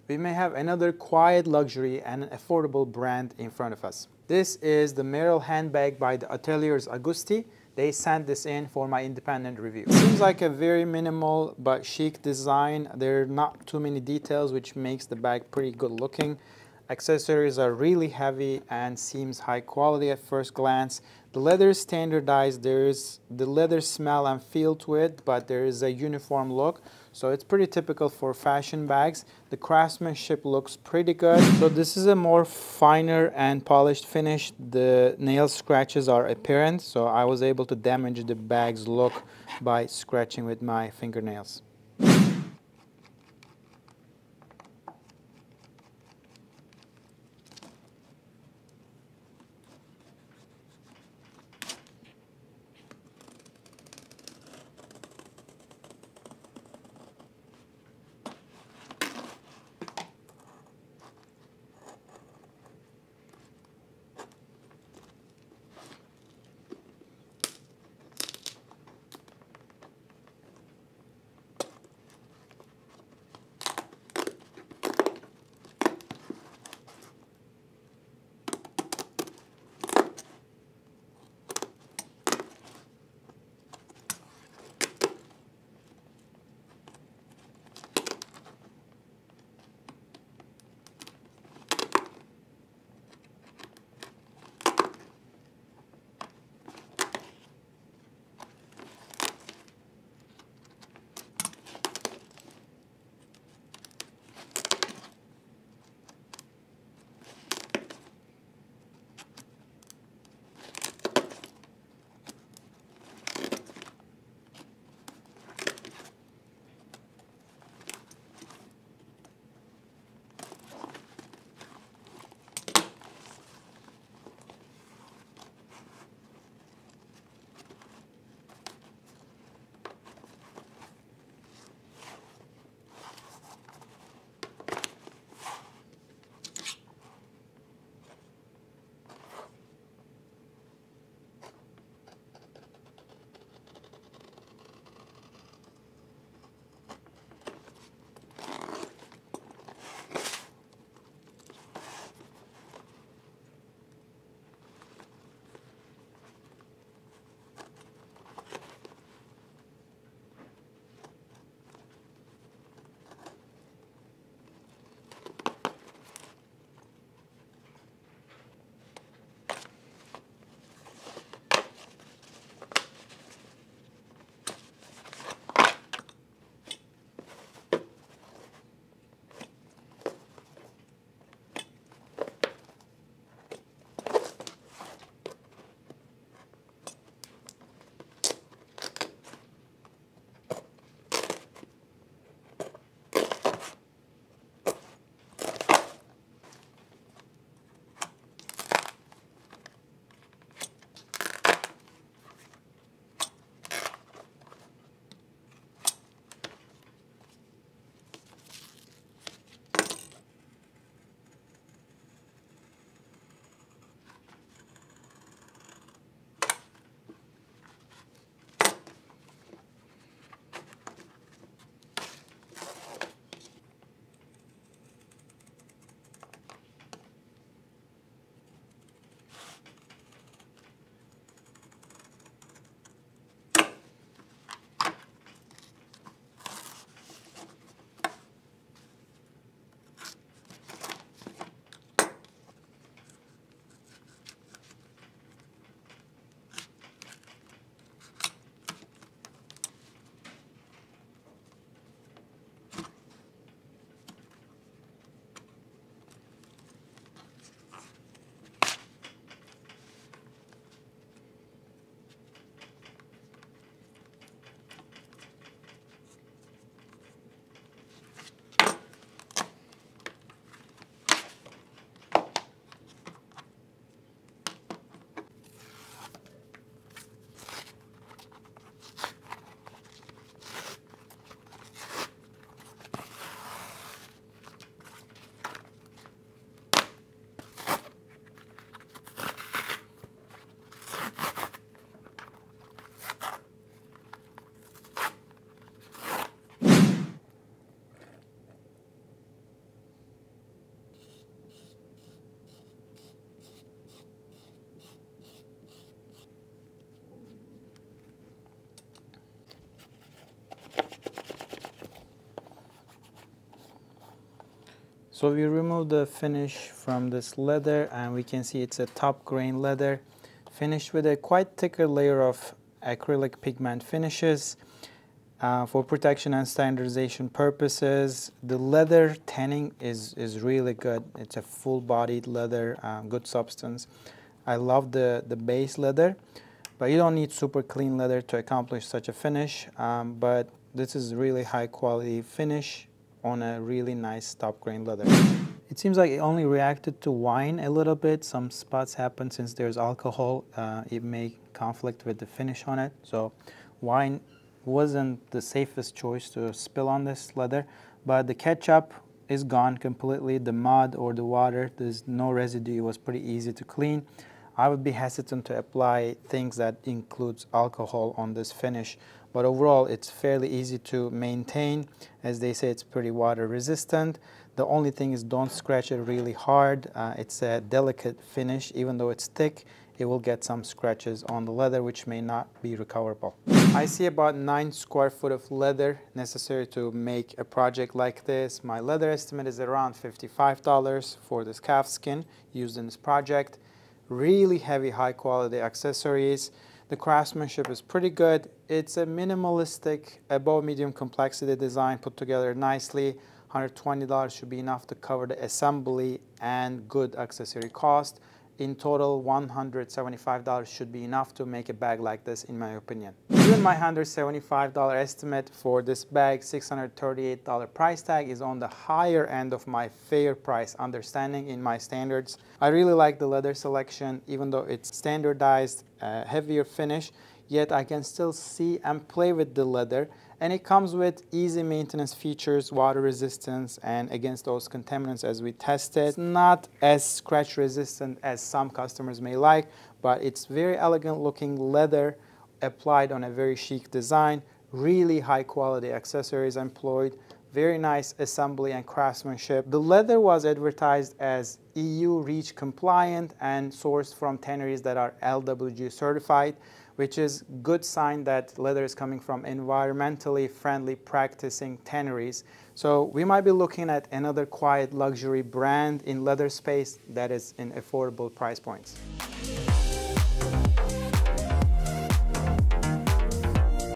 we may have another quiet luxury and an affordable brand in front of us. This is the Merrill handbag by the Ateliers Auguste. They sent this in for my independent review. It seems like a very minimal but chic design. There are not too many details, which makes the bag pretty good looking. Accessories are really heavy and seems high quality at first glance. The leather is standardized. There is the leather smell and feel to it, but there is a uniform look. So it's pretty typical for fashion bags. The craftsmanship looks pretty good. So this is a more finer and polished finish. The nail scratches are apparent, so I was able to damage the bag's look by scratching with my fingernails. So we remove the finish from this leather and we can see it's a top grain leather finished with a quite thicker layer of acrylic pigment finishes. For protection and standardization purposes, the leather tanning is really good. It's a full-bodied leather, good substance. I love the base leather, but you don't need super clean leather to accomplish such a finish. But this is really high quality finish on a really nice top grain leather. It seems like it only reacted to wine a little bit. Some spots happen since there's alcohol. It may conflict with the finish on it. So wine wasn't the safest choice to spill on this leather, but the ketchup is gone completely. The mud or the water, there's no residue. It was pretty easy to clean. I would be hesitant to apply things that includes alcohol on this finish, but overall it's fairly easy to maintain. As they say, it's pretty water resistant. The only thing is don't scratch it really hard. It's a delicate finish. Even though it's thick, it will get some scratches on the leather which may not be recoverable. I see about 9 square foot of leather necessary to make a project like this. My leather estimate is around $55 for this calf skin used in this project. Really heavy, high quality accessories. The craftsmanship is pretty good. It's a minimalistic, above medium complexity design put together nicely. $120 should be enough to cover the assembly and good accessory cost. In total, $175 should be enough to make a bag like this, in my opinion. Even my $175 estimate for this bag, $638 price tag, is on the higher end of my fair price understanding in my standards. I really like the leather selection, even though it's standardized, heavier finish, yet I can still see and play with the leather. And it comes with easy maintenance features, water resistance, and against those contaminants as we tested. It's not as scratch resistant as some customers may like, but it's very elegant looking leather applied on a very chic design. Really high quality accessories employed. Very nice assembly and craftsmanship. The leather was advertised as EU REACH compliant and sourced from tanneries that are LWG certified, which is good sign that leather is coming from environmentally friendly practicing tanneries. So we might be looking at another quiet luxury brand in leather space that is in affordable price points.